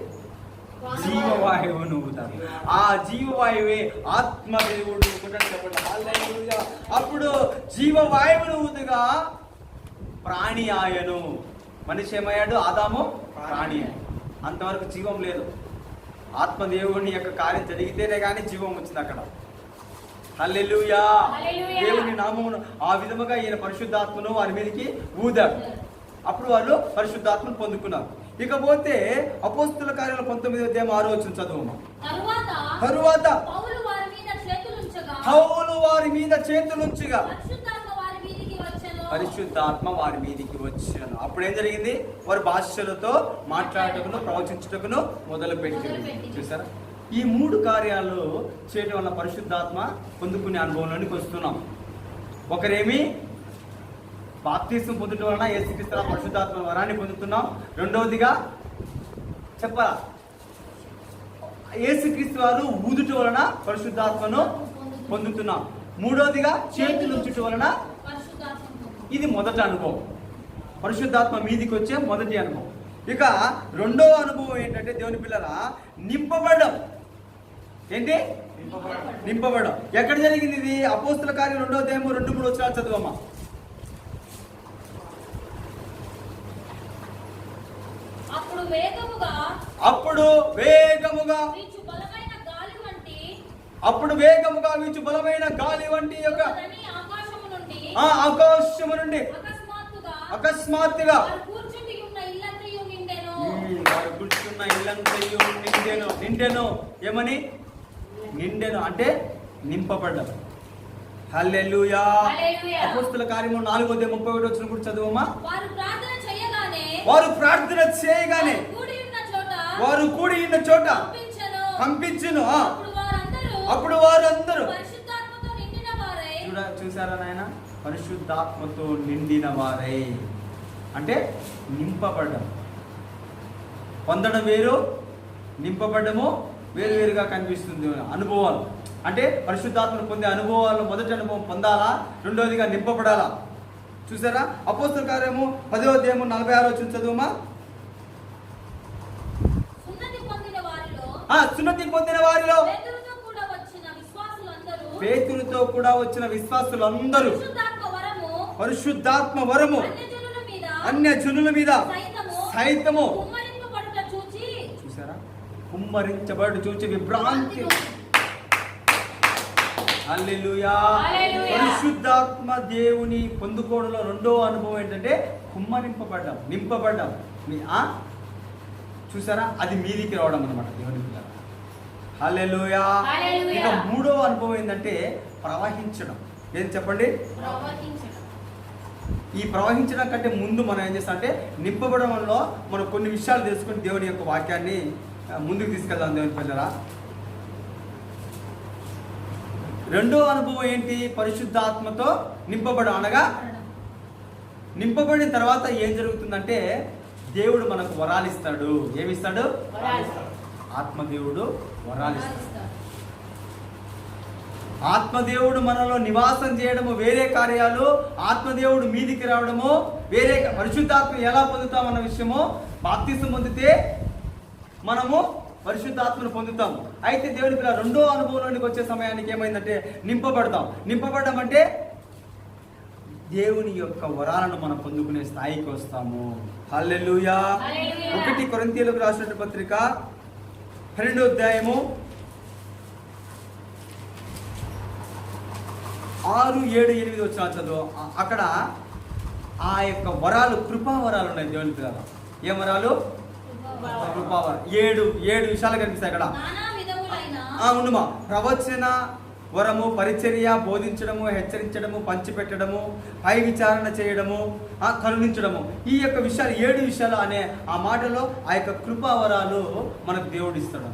జీవవాయువును ఊదాడు. ఆ జీవవాయువే ఆత్మదేవుడు చెప్పండి. హల్లెలూయా. అప్పుడు జీవవాయువును ఊదుగా ప్రాణి ఆయను. మనిషి ఏమయ్యాడు? ఆదాము ప్రాణి. అంతవరకు జీవం లేదు. ఆత్మదేవుని యొక్క కార్యం జరిగితేనే కానీ జీవం వచ్చింది అక్కడ. హల్లెలూయా. దేవుని నామమును ఆ విధముగా ఈయన పరిశుద్ధాత్మను వారి మీదకి ఊదాడు. అప్పుడు వాళ్ళు పరిశుద్ధాత్మను పొందుకున్నారు. ఇకపోతే అపోస్తుల కార్యాలు 19:6 చదువు. తరువాత పౌలు వారి మీద చేతులుంచగా పరిశుద్ధాత్మ వారి మీదికి వచ్చాను. అప్పుడు ఏం జరిగింది? వారి భాషలతో మాట్లాడటకును ప్రవచించటకును మొదలు పెట్టింది. చూసారా? ఈ 3 కార్యాలు చేయడం వల్ల పరిశుద్ధాత్మ పొందుకునే అనుభవంలోనికి వస్తున్నాం. ఒకరేమి బాప్తిసం పొందడం వలన యేసుక్రీస్తు పరిశుద్ధాత్మ వరాన్ని పొందుతున్నాం. రెండవదిగా చెప్పాలా, యేసుక్రీస్తు వారు ఊదుట వలన పరిశుద్ధాత్మను పొందుతున్నాం. మూడవదిగా చేతులు ఉంచుట వలన, ఇది మొదటి అనుభవం, పరిశుద్ధాత్మ మీదికి వచ్చే మొదటి అనుభవం. ఇక రెండో అనుభవం ఏంటంటే దేవుని పిల్లల నింపబడడం. ఏంటి? నింపబడడం. ఎక్కడ జరిగింది ఇది? అపోస్తుల కార్యం 2వ అధ్యాయం 2-3 చదువమ్మా. అప్పుడు వేగముగా వీచు బలమైన గాలి వంటి యొక్క ఆకాశము నుండి అకస్మాత్తుగా వారు కూర్చున్న ఇల్లంతయు నిండెను. ఏమని? నిండెను అంటే నింపబడ్డం. హల్లెలూయా. అపోస్తుల కార్యము 4వ అధ్యాయం 31 కూడా చదువమ్మా. వారు ప్రార్థన చేయగానే వారు కూడి ఉన్న చోట పంపించును. అప్పుడు వారందరూ చూసారా నాయన? పరిశుద్ధాత్మతో నిండిన వారై అంటే నింపబడ్డం. పొందడం వేరు, నింపబడ్డము వేరువేరుగా కనిపిస్తుంది. అనుభవాలు అంటే పరిశుద్ధాత్మను పొందే అనుభవాలు మొదటి అనుభవం పొందాలా, రెండోదిగా నింపబడాలా. చూసారా? అపోస్తుల కార్యము 10వ అధ్యాయము 46 చదువుమా. సున్నతి పొందిన వారిలో పేతురుతో కూడా వచ్చిన విశ్వాసులందరూ పరిశుద్ధాత్మ వరము అన్య జనుల మీద సైతము చూసారా? కుమ్మరించబడు చూచి విభ్రాంతి. హల్లెలూయా. పరిశుద్ధాత్మ దేవుని పొందుకోవడంలో రెండో అనుభవం ఏంటంటే కుమ్మరింపబడ్డం, నింపబడ్డం. చూసారా? అది మీదికి రావడం అన్నమాట దేవుని పిల్లలు. హల్లెలూయా. ఇక మూడో అనుభవం ఏంటంటే ప్రవహించడం. ఏం చెప్పండి? ఈ ప్రవహించడం కంటే ముందు మనం ఏం చేస్తాం అంటే నింపబడంలో మనం కొన్ని విషయాలు తెలుసుకుని దేవుని యొక్క వాక్యాన్ని ముందుకు తీసుకెళ్దాం దేవుని పిల్లరా. రెండో అనుభవం ఏంటి? పరిశుద్ధాత్మతో నింపబడం. అనగా నింపబడిన తర్వాత ఏం జరుగుతుందంటే దేవుడు మనకు వరాలు ఇస్తాడు. ఏమిస్తాడు? ఆత్మదేవుడు వరాలు ఇస్తాడు. ఆత్మదేవుడు మనలో నివాసం చేయడము వేరే కార్యాలు, ఆత్మదేవుడు మీదికి రావడము వేరే. పరిశుద్ధాత్మ ఎలా పొందుతామన్న విషయము, బాప్తిసం పొందితే మనము పరిశుద్ధాత్మను పొందుతాం. అయితే దేవుని పిల్ల రెండో అనుభవంలోనికి వచ్చే సమయానికి ఏమైందంటే నింపబడడం అంటే దేవుని యొక్క వరాలను మనం పొందుకునే స్థాయికి వస్తాము. హల్లెలూయా. 1 కొరింథీయులకు రాసిన పత్రిక 12వ అధ్యాయము 6, 7, 8 వచ్చిన చదువు. అక్కడ ఆ యొక్క వరాలు, కృపావరాలు ఉన్నాయి దేవుని పిల్లల. ఏ వరాలు? కృపావరం. 7 విషయాలు కనిపిస్తాయి అక్కడ. ఉండుమా. ప్రవచన వరము, పరిచర్య, బోధించడము, హెచ్చరించడము, పంచిపెట్టడము, పై విచారణ చేయడము, కరుణించడము. ఈ యొక్క విషయాలు 7 విషయాలు అనే ఆ మాటలో ఆ యొక్క కృపావరాలు మనకు దేవుడు ఇస్తాడు.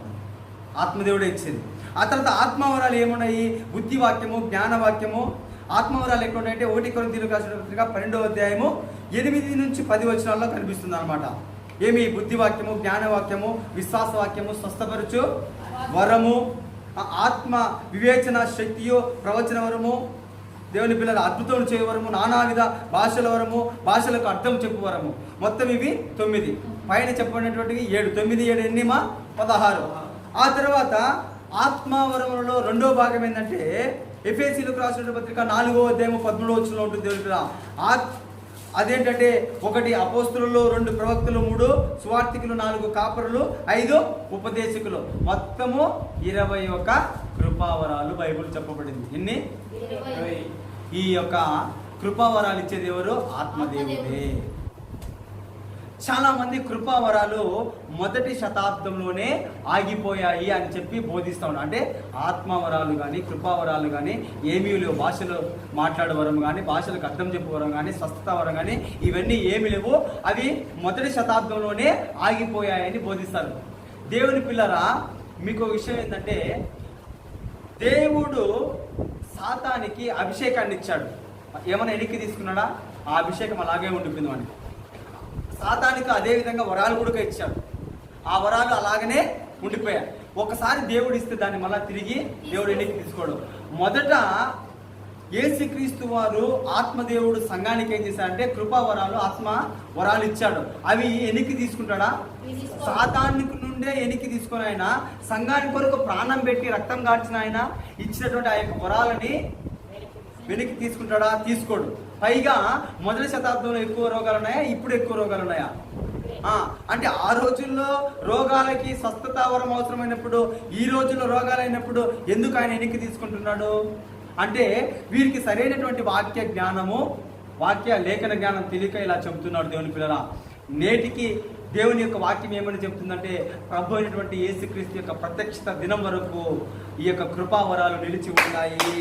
ఆత్మదేవుడే ఇచ్చింది. ఆ తర్వాత ఆత్మవరాలు ఏమున్నాయి? బుద్ధివాక్యము, జ్ఞానవాక్యము. ఆత్మవరాలు ఎక్కడ ఉన్నాయంటే 1 కొరింథీయులకు రాసిన పత్రిక 12వ అధ్యాయము 8 నుంచి 10 వచనాల్లో కనిపిస్తుంది అనమాట. ఏమి? బుద్ధివాక్యము, జ్ఞానవాక్యము, విశ్వాసవాక్యము, స్వస్థపరచు వరము, ఆత్మ వివేచన శక్తియు, ప్రవచన వరము, దేవుని పిల్లల అద్భుతం చేయవరము, నానావిధ భాషల వరము, భాషలకు అర్థం చెప్పు వరము. మొత్తం ఇవి 9. పైన చెప్పబడినటువంటివి 7. 9, 7 ఎన్నిమా? 16. ఆ తర్వాత ఆత్మవరములలో రెండో భాగం ఏంటంటే ఎఫెసీయులకు రాసిన పత్రిక 4వ అధ్యాయము 13వ వచనంలో ఉంటుంది దేవుని పిల్ల. అదేంటంటే 1 అపోస్తులు, 2 ప్రవక్తలు, 3 సువార్థికులు, 4 కాపరులు, 5 ఉపదేశకులు. మొత్తము 21 కృపావరాలు బైబిల్ చెప్పబడింది. ఎన్ని? 20. ఈ యొక్క కృపావరాలు ఇచ్చేది ఎవరు? ఆత్మదేవుడే. చాలా మంది కృపావరాలు 1వ శతాబ్దంలోనే ఆగిపోయాయి అని చెప్పి బోధిస్తూ ఉన్నారు. అంటే ఆత్మవరాలు కానీ కృపావరాలు కానీ ఏమీ లేవు. భాషలు మాట్లాడవరం కానీ, భాషలకు అర్థం చెప్పుకోవడం కానీ, స్వస్థత వరం కానీ ఇవన్నీ ఏమి లేవు. అవి 1వ శతాబ్దంలోనే ఆగిపోయాయని బోధిస్తారు. దేవుని పిల్లరా, మీకు విషయం ఏంటంటే దేవుడు సాతానికి అభిషేకాన్ని ఇచ్చాడు. ఏమైనా ఎన్నిక తీసుకున్నాడా? ఆ అభిషేకం అలాగే ఉండిపోయింది వాడికి. సాతానికి అదే విధంగా వరాలు కూడా ఇచ్చాడు. ఆ వరాలు అలాగనే ఉండిపోయాయి. ఒకసారి దేవుడు ఇస్తే దాన్ని మళ్ళీ తిరిగి దేవుడు ఎన్నిక తీసుకోడు. మొదట యేసుక్రీస్తు వారు ఆత్మదేవుడు సంఘానికి ఏం చేశాడంటే కృపావరాలు, ఆత్మ వరాలు ఇచ్చాడు. అవి ఎన్నిక తీసుకుంటాడా? సాతానికి నుండే ఎన్నిక తీసుకుని ఆయన సంఘానికి కొరకు ప్రాణం పెట్టి రక్తం కార్చిన ఆయన ఇచ్చినటువంటి ఆ యొక్క వరాలని వెనక్కి తీసుకుంటాడా? తీసుకోడు. పైగా 1వ శతాబ్దంలో ఎక్కువ రోగాలు ఉన్నాయా? ఇప్పుడు ఎక్కువ రోగాలు ఉన్నాయా? అంటే ఆ రోజుల్లో రోగాలకి స్వస్థత వరం అవసరమైనప్పుడు, ఈ రోజుల్లో రోగాలైనప్పుడు ఎందుకు ఆయన ఎన్నిక తీసుకుంటున్నాడు అంటే వీరికి సరైనటువంటి వాక్య జ్ఞానము, వాక్య లేఖన జ్ఞానం తెలియక ఇలా చెబుతున్నాడు. దేవుని పిల్లల, నేటికి దేవుని యొక్క వాక్యం ఏమని చెప్తుందంటే ప్రభు అయినటువంటి యేసుక్రీస్తు యొక్క ప్రత్యక్షత దినం వరకు ఈ యొక్క కృపావరాలు నిలిచి ఉన్నాయి.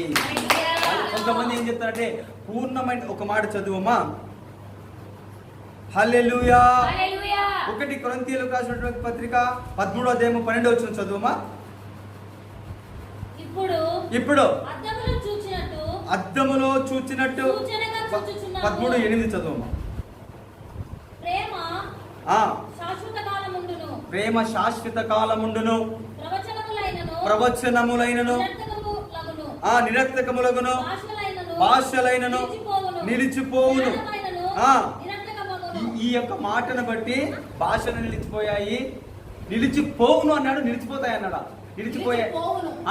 కొంతమంది ఏం చెప్తారంటే పూర్ణమైన ఒక మాట చదువమ్మా. హల్లెలూయా. 1 కొరింథీయులకు రాసినటువంటి పత్రిక 13వ అధ్యాయము 12వ వచనం చదువమ్మా. ఇప్పుడు అద్దములో చూచినట్టు 13:8 చదువమ్మా. ప్రేమ శాశ్వత కాలముండును, ప్రవచనములైనను నిరర్థకములగును, భాషలైనను నిలిచిపోవును. ఈ యొక్క మాటను బట్టి భాషలు నిలిచిపోయాయి. నిలిచిపోవును అన్నాడు, నిలిచిపోతాయి అన్నాడా? నిలిచిపోయాయి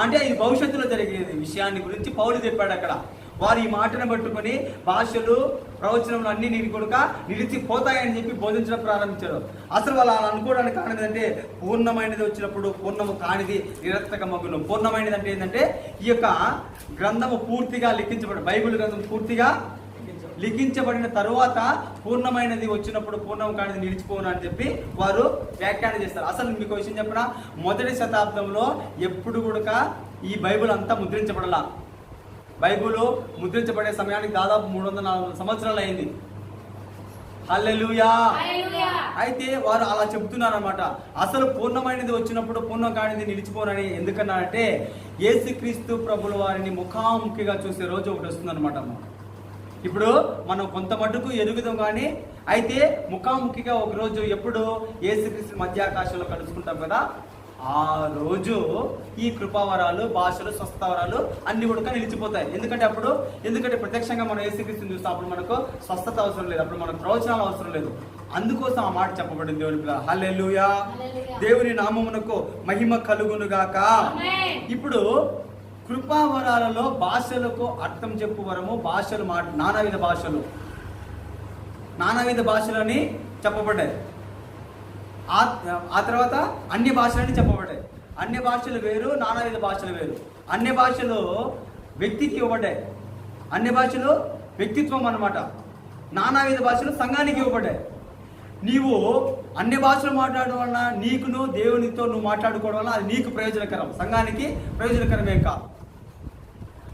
అంటే ఇది భవిష్యత్తులో జరిగేది విషయాన్ని గురించి పౌలు చెప్పాడు అక్కడ. వారు ఈ మాటను పట్టుకొని భాషలు, ప్రవచనములు అన్ని నీకు కొడుక నిలిచిపోతాయని చెప్పి బోధించడం ప్రారంభించారు. అసలు వాళ్ళు అలా అనుకోవడానికి కారణం ఏంటంటే పూర్ణమైనది వచ్చినప్పుడు పూర్ణము కానిది నిరర్థకమగును. పూర్ణమైనది అంటే ఏంటంటే ఈ యొక్క గ్రంథము పూర్తిగా బైబిల్ గ్రంథం పూర్తిగా లిఖించబడిన తరువాత పూర్ణమైనది వచ్చినప్పుడు పూర్ణం కానిది నిలిచిపోను అని చెప్పి వారు వ్యాఖ్యానం చేస్తారు. అసలు మీకు విషయం చెప్పిన 1వ శతాబ్దంలో ఎప్పుడు కూడా ఈ బైబిల్ అంతా ముద్రించబడలా. బైబిల్ ముద్రించబడే సమయానికి దాదాపు 340 సంవత్సరాలు అయింది. హల్లెలూయా. అయితే వారు అలా చెబుతున్నారు అనమాట. అసలు పూర్ణమైనది వచ్చినప్పుడు పూర్ణం కానిది నిలిచిపోనని ఎందుకన్నారంటే యేసుక్రీస్తు ప్రభుల వారిని ముఖాముఖిగా చూసే రోజు ఒకటి వస్తుందన్నమాట. ఇప్పుడు మనం కొంత మటుకు ఎదుగుదాం కానీ అయితే ముఖాముఖిగా ఒకరోజు ఎప్పుడు యేసుక్రీస్తు మధ్యాకాశంలో కలుసుకుంటాం కదా, ఆ రోజు ఈ కృపావరాలు, భాషలు, స్వస్థవరాలు అన్ని కూడా నిలిచిపోతాయి. ఎందుకంటే ప్రత్యక్షంగా మనం యేసుక్రీస్తుని చూస్తాం. అప్పుడు మనకు స్వస్థత అవసరం లేదు, అప్పుడు మనకు ప్రవచనాలు అవసరం లేదు. అందుకోసం ఆ మాట చెప్పబడింది దేవుని పిల్లలు. హల్లెలూయా. దేవుని నామమునకు మహిమ కలుగును గాక. ఇప్పుడు కృపావరాలలో భాషలకు అర్థం చెప్పు వరము, భాషలు నానావిధ భాషలని చెప్పబడ్డాయి. ఆ తర్వాత అన్య భాషలని చెప్పబడ్డాయి. అన్య భాషలు వేరు, నానావిధ భాషలు వేరు. అన్య భాషలు వ్యక్తికి ఇవ్వబడ్డాయి, అన్య భాషలు వ్యక్తిత్వం అన్నమాట. నానావిధ భాషలు సంఘానికి ఇవ్వబడ్డాయి. నీవు అన్ని భాషలు మాట్లాడడం వలన నీకును దేవునితో నువ్వు మాట్లాడుకోవడం వల్ల అది నీకు ప్రయోజనకరం, సంఘానికి ప్రయోజనకరమే కాదు.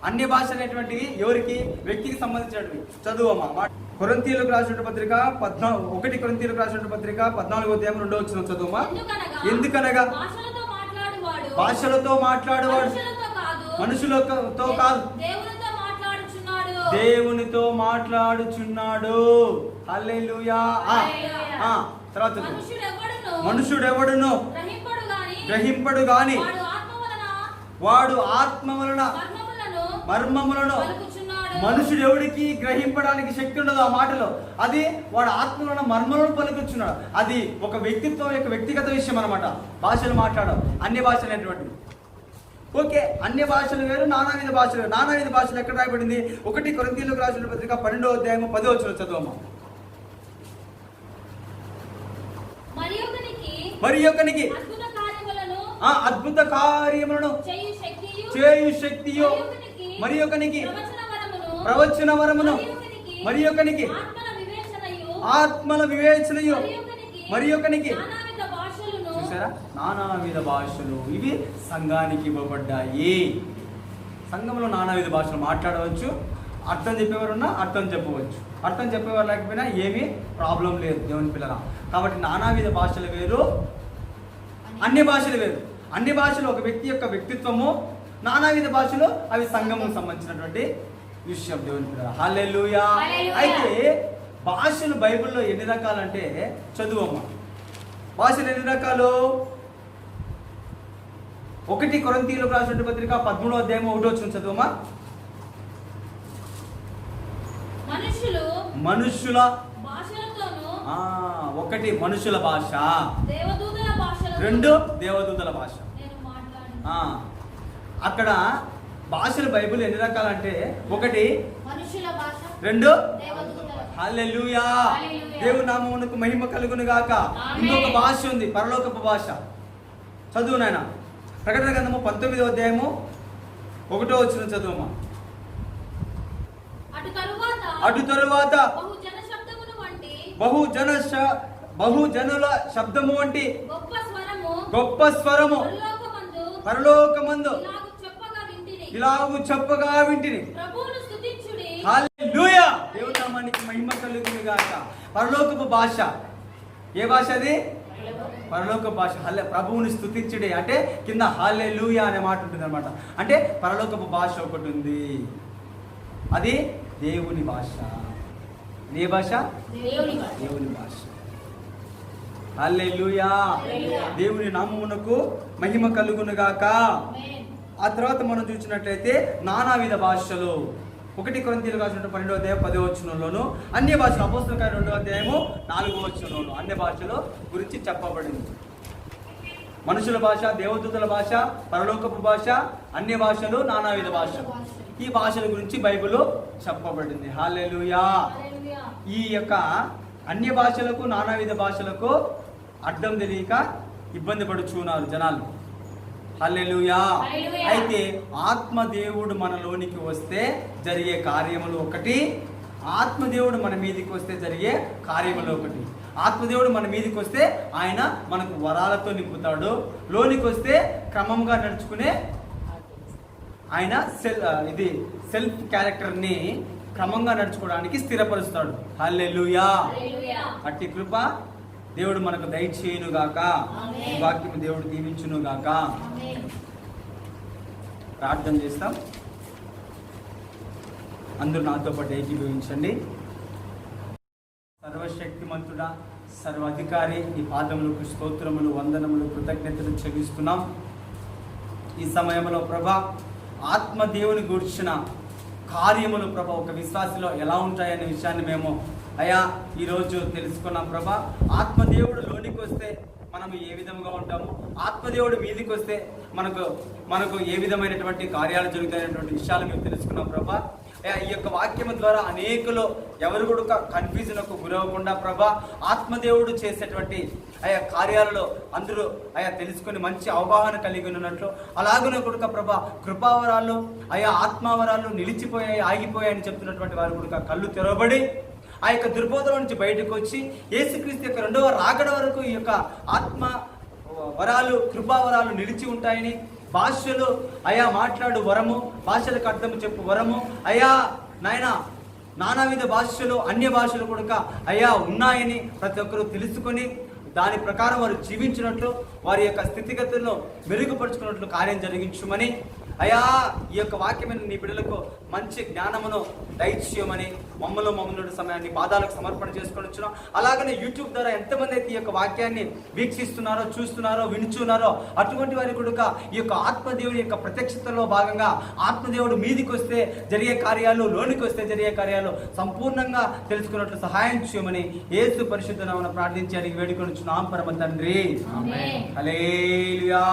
అన్ని భాషలు అనేటువంటివి ఎవరికి? వ్యక్తికి సంబంధించినవి. చదువమ్మా. కొరింథీయులకు రాసిన పత్రిక 1 కొరింథీయులకు రాసిన పత్రిక 14వ అధ్యాయం 2వ వచనం చదువమ్మా. ఎందుకనగా భాషలతో మాట్లాడువాడు మనుషులతో కాదు, దేవునితో మాట్లాడుచున్నాడు. హల్లెలూయా. తర్వాత మనుషుడెవడును గ్రహింపడు గాని వాడు ఆత్మ వలన మర్మములను. మనుషుడు ఎవడికి గ్రహింపడానికి శక్తి ఉండదు ఆ మాటలో, అది వాడు ఆత్మ వలన మర్మములను పలుకుచున్నాడు. అది ఒక వ్యక్తిత్వం యొక్క వ్యక్తిగత విషయం అన్నమాట. భాషలు మాట్లాడడం, అన్య భాషలు అనేటువంటివి. ఓకే, అన్య భాషలు వేరు, నానావిధ భాషలు వేరు. నానావిధ భాషలు ఎక్కడ రాయబడింది? 1 కొరింథీయులకు రాసిన పత్రిక 12వ అధ్యాయం 10వ వచనం చదువమ్మా. మరి ఒకనికి అద్భుత కార్యములను చేయు శక్తియు, మరి ఒకనికి ప్రవచన వరమును, మరి ఒకనికి ఆత్మల వివేచనయు, మరి ఒకనికి. చూసారా, నానావిధ భాషలు ఇవి సంఘానికి ఇవ్వబడ్డాయి. సంఘంలో నానావిధ భాషలు మాట్లాడవచ్చు. అర్థం చెప్పేవారున్నా అర్థం చెప్పవచ్చు, అర్థం చెప్పేవారు లేకపోయినా ఏమీ ప్రాబ్లం లేదు దేవుని పిల్లల. కాబట్టి నానావిధ భాషలు వేరు, అన్ని భాషలు వేరు. అన్ని భాషలు ఒక వ్యక్తి యొక్క వ్యక్తిత్వము, నానావిధ భాషలు అవి సంఘముకు సంబంధించినటువంటి విషయం దేవుని పిల్లల. హల్లెలూయా. అయితే భాషలు బైబిల్లో ఎన్ని రకాలంటే చదువమ్మ. భాషలు ఎన్ని రకాలు? 1 కొరింథీయులకు రాసిన పత్రిక 13వ అధ్యాయం 1వ వచనం చదువమ్మా. మనుషుల భాషలతోను, 1 మనుషుల భాష, 2 దేవదూతల భాష. అక్కడ భాషలు బైబిల్ ఎన్ని రకాలంటే 1 మనుషుల భాష, 2 హల్లెలూయా. దేవుని నామమునకు మహిమ కలుగును గాక. ఇంకొక భాష ఉంది, పరలోకపు భాష. చదువు నాయన. ప్రకటన గ్రంథము 19వ అధ్యాయము 1వ వచనం చదువమ్మా. అటు తరువాత బహుజనుల శబ్దము వంటి గొప్ప స్వరము పరలోకమందు ఇలాగు చెప్పగా వింటిని. హల్లెలూయా. దేవుని నామానికి మహిమ కలుగును గాక. పరలోకపు భాష. ఏ భాష అది? పరలోక భాష. ప్రభువుని స్తుతించుడే అంటే కింద హల్లెలూయా అనే మాట ఉంటుంది అనమాట. అంటే పరలోకపు భాష ఒకటి ఉంది, అది దేవుని భాష. ఏ భాష? దేవుని భాష. హల్లెలూయా. దేవుని నామమునకు మహిమ కలుగును గాక. ఆ తర్వాత మనం చూసినట్లయితే నానావిధ భాషలు 1 కొరింథీయులకు రాసిన 12వ అధ్యాయం 10వ వచనంలోను, అన్య భాషలు అపోస్తలుల కార్యం 2వ అధ్యాయము 4వ వచనంలోను అన్య భాషల గురించి చెప్పబడింది. మనుషుల భాష, దేవదూతల భాష, పరలోకపు భాష, అన్య భాషలు, నానావిధ భాషలు. ఈ భాషల గురించి బైబిల్ చెప్పబడింది. హల్లెలూయా. ఈ యొక్క అన్య భాషలకు, నానావిధ భాషలకు అర్థం తెలియక ఇబ్బంది పడుచున్నారు జనాలు. హల్లెలూయా. అయితే ఆత్మదేవుడు మనలోనికి వస్తే జరిగే కార్యములు 1, ఆత్మదేవుడు మన మీదకి వస్తే జరిగే కార్యములు 1. ఆత్మదేవుడు మన మీదకి వస్తే ఆయన మనకు వరాలతో నింపుతాడు. లోనికి వస్తే క్రమంగా నడుచుకునే ఆయన సెల్ఫ్ క్యారెక్టర్ని క్రమంగా నడుచుకోవడానికి స్థిరపరుస్తాడు. హల్లెలూయా. అట్టి కృప దేవుడు మనకు దయచేయునుగాక. ఈ వాక్యం దేవుడు దీవించునుగాక. ప్రార్థన చేస్తాం. అందరూ నాతో పాటు ఏకీభవించండి. సర్వశక్తిమంతుడా, సర్వాధికారి ఈ పాదములకు స్తోత్రములు, వందనములు, కృతజ్ఞతలు చెల్లిస్తున్నాం. ఈ సమయంలో ప్రభా ఆత్మదేవుని గూర్చిన కార్యములు ప్రభా ఒక విశ్వాసిలో ఎలా ఉంటాయనే విషయాన్ని మేము అయా ఈరోజు తెలుసుకున్నాం. ప్రభా ఆత్మదేవుడు లోనికి వస్తే మనం ఏ విధంగా ఉంటాము, ఆత్మదేవుడు మీదికి వస్తే మనకు ఏ విధమైనటువంటి కార్యాలు జరుగుతాయనేటువంటి విషయాలు మేము తెలుసుకున్నాం. ప్రభా ఈ యొక్క వాక్యం ద్వారా అనేకులు ఎవరు కూడా కన్ఫ్యూజన్కు గురవ్వకుండా ప్రభా ఆత్మదేవుడు చేసేటువంటి ఆయా కార్యాలలో అందరూ తెలుసుకొని మంచి అవగాహన కలిగి ఉన్నట్లు, అలాగనే కూడా ప్రభా కృపావరాలు ఆత్మావరాలు నిలిచిపోయాయి, ఆగిపోయాయని చెప్తున్నటువంటి వారు కూడా కళ్ళు తెరవబడి ఆ యొక్క దుర్బోధన నుంచి బయటకు వచ్చి యేసుక్రీస్తు యొక్క రెండవ రాకడ వరకు ఈ యొక్క ఆత్మ వరాలు, కృపావరాలు నిలిచి ఉంటాయని, భాషలు మాట్లాడు వరము, భాషలకు అర్థం చెప్పు వరము, నానావిధ భాషలు, అన్య భాషలు కూడా ఉన్నాయని ప్రతి ఒక్కరూ తెలుసుకొని దాని ప్రకారం వారు జీవించినట్లు, వారి యొక్క స్థితిగతులను మెరుగుపరుచుకున్నట్లు కార్యం జరిగించుమని ఈ యొక్క వాక్యమైన నీ బిడ్డలకు మంచి జ్ఞానమును దయచేయమని మమ్మల్ని సమయాన్ని పాదాలకు సమర్పణ చేసుకొని వచ్చినాం. అలాగనే యూట్యూబ్ ద్వారా ఎంతమంది అయితే ఈ యొక్క వాక్యాన్ని వీక్షిస్తున్నారో, చూస్తున్నారో, వింటున్నారో అటువంటి వారి కూడా ఈ యొక్క ఆత్మదేవుడి యొక్క ప్రత్యక్షతలో భాగంగా ఆత్మదేవుడు మీదికి వస్తే జరిగే కార్యాలు, లోనికి వస్తే జరిగే కార్యాలు సంపూర్ణంగా తెలుసుకున్నట్లు సహాయం చేయమని యేసు పరిశుద్ధ నామమున ప్రార్థించి అడిగి వేడుకొనుచున్నాం పరమ తండ్రి. హల్లెలూయా.